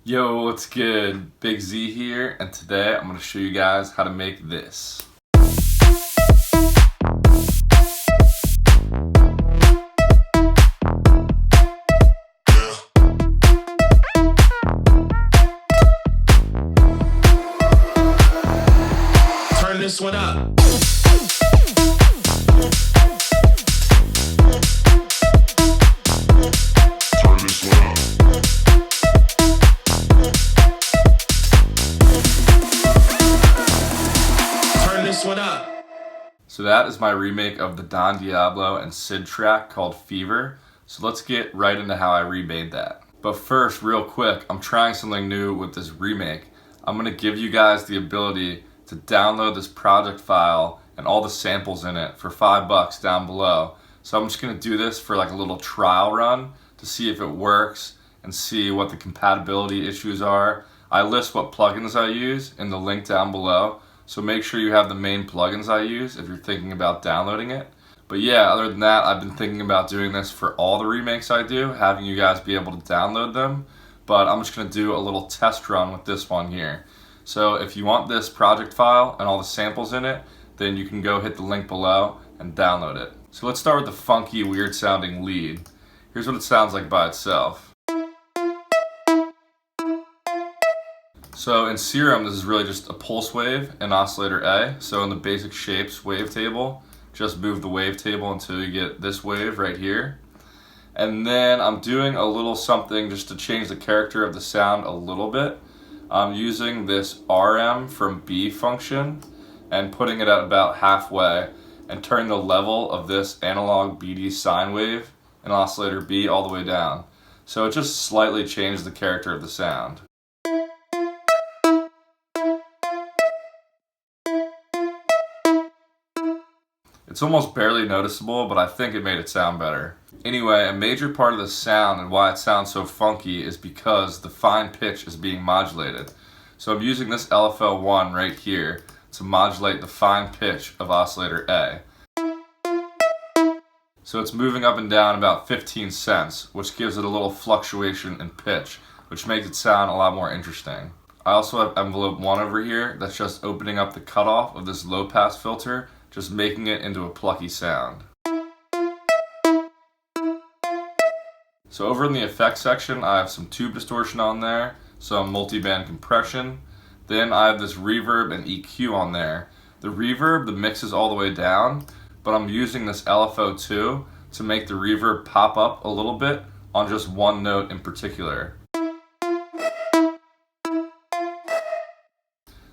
Yo, what's good? Big Z here, and today I'm going to show you guys how to make this. Turn this one up. So that is my remake of the Diablo and CID track called Fever. So let's get right into how I remade that. But first, real quick, I'm trying something new with this remake. I'm going to give you guys the ability to download this project file and all the samples in it for $5 down below. So I'm just going to do this for like a little trial run to see if it works and see what the compatibility issues are. I list what plugins I use in the link down below. So make sure you have the main plugins I use if you're thinking about downloading it. But yeah, other than that, I've been thinking about doing this for all the remakes I do, having you guys be able to download them. But I'm just going to do a little test run with this one here. So if you want this project file and all the samples in it, then you can go hit the link below and download it. So let's start with the funky, weird sounding lead. Here's what it sounds like by itself. So in Serum, this is really just a pulse wave and oscillator A. So in the basic shapes wavetable, just move the wavetable until you get this wave right here. And then I'm doing a little something just to change the character of the sound a little bit. I'm using this RM from B function and putting it at about halfway and turning the level of this analog BD sine wave and oscillator B all the way down. So it just slightly changes the character of the sound. It's almost barely noticeable, but I think it made it sound better. Anyway, a major part of the sound and why it sounds so funky is because the fine pitch is being modulated. So I'm using this LFO1 right here to modulate the fine pitch of oscillator A. So it's moving up and down about 15 cents, which gives it a little fluctuation in pitch, which makes it sound a lot more interesting. I also have envelope 1 over here that's just opening up the cutoff of this low pass filter, just making it into a plucky sound. So over in the effects section, I have some tube distortion on there, some multiband compression. Then I have this reverb and EQ on there. The reverb, the mix is all the way down, but I'm using this LFO2 to make the reverb pop up a little bit on just one note in particular.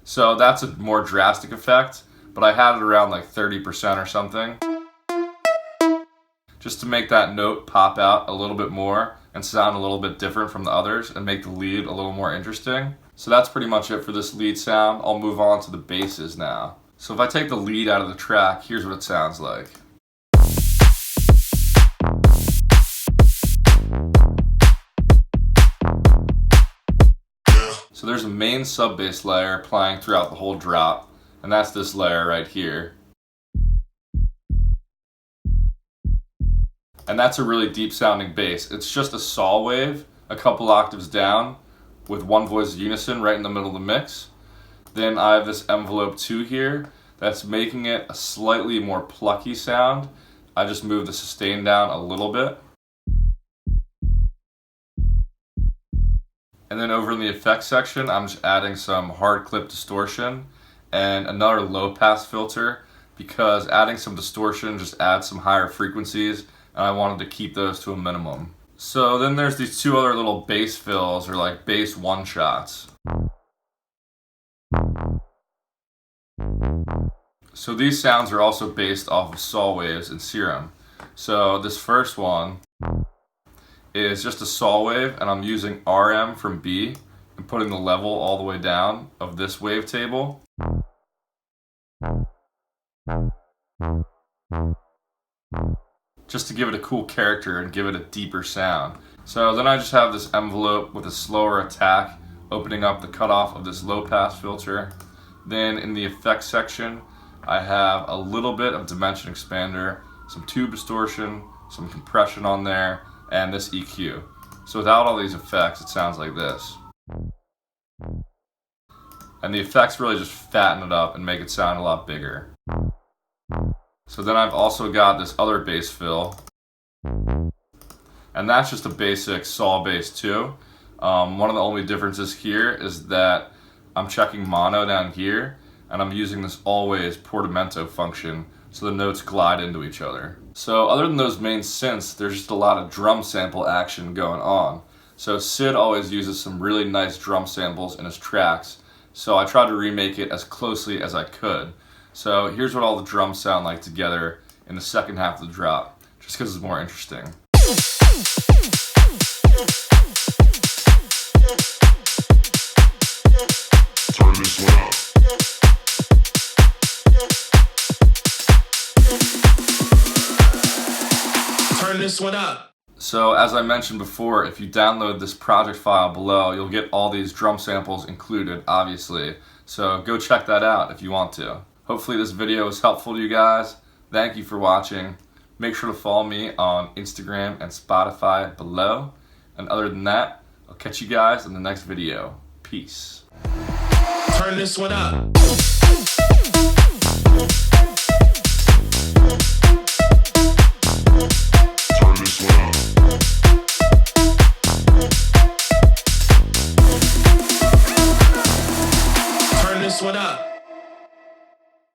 So that's a more drastic effect, but I had it around like 30% or something, just to make that note pop out a little bit more and sound a little bit different from the others and make the lead a little more interesting. So that's pretty much it for this lead sound. I'll move on to the basses now. So if I take the lead out of the track, here's what it sounds like. So there's a main sub bass layer playing throughout the whole drop, and that's this layer right here. And that's a really deep sounding bass. It's just a saw wave, a couple octaves down, with one voice unison right in the middle of the mix. Then I have this envelope 2 here that's making it a slightly more plucky sound. I just moved the sustain down a little bit. And then over in the effects section, I'm just adding some hard clip distortion and another low pass filter, because adding some distortion just adds some higher frequencies, and I wanted to keep those to a minimum. So then there's these 2 other little bass fills, or like bass one shots. So these sounds are also based off of saw waves in Serum. So this first one is just a saw wave, and I'm using RM from B and putting the level all the way down of this wavetable. Just to give it a cool character and give it a deeper sound. So then I just have this envelope with a slower attack, opening up the cutoff of this low pass filter. Then in the effects section, I have a little bit of dimension expander, some tube distortion, some compression on there, and this EQ. So without all these effects, it sounds like this. And the effects really just fatten it up and make it sound a lot bigger. So then I've also got this other bass fill, and that's just a basic saw bass too. One of the only differences here is that I'm checking mono down here, and I'm using this always portamento function so the notes glide into each other. So other than those main synths, there's just a lot of drum sample action going on. So Sid always uses some really nice drum samples in his tracks, so I tried to remake it as closely as I could. So here's what all the drums sound like together in the second half of the drop, just because it's more interesting. Turn this one up. Turn this one up. So as I mentioned before, if you download this project file below, you'll get all these drum samples included, obviously. So go check that out if you want to. Hopefully this video was helpful to you guys. Thank you for watching. Make sure to follow me on Instagram and Spotify below. And other than that, I'll catch you guys in the next video. Peace. Turn this one up.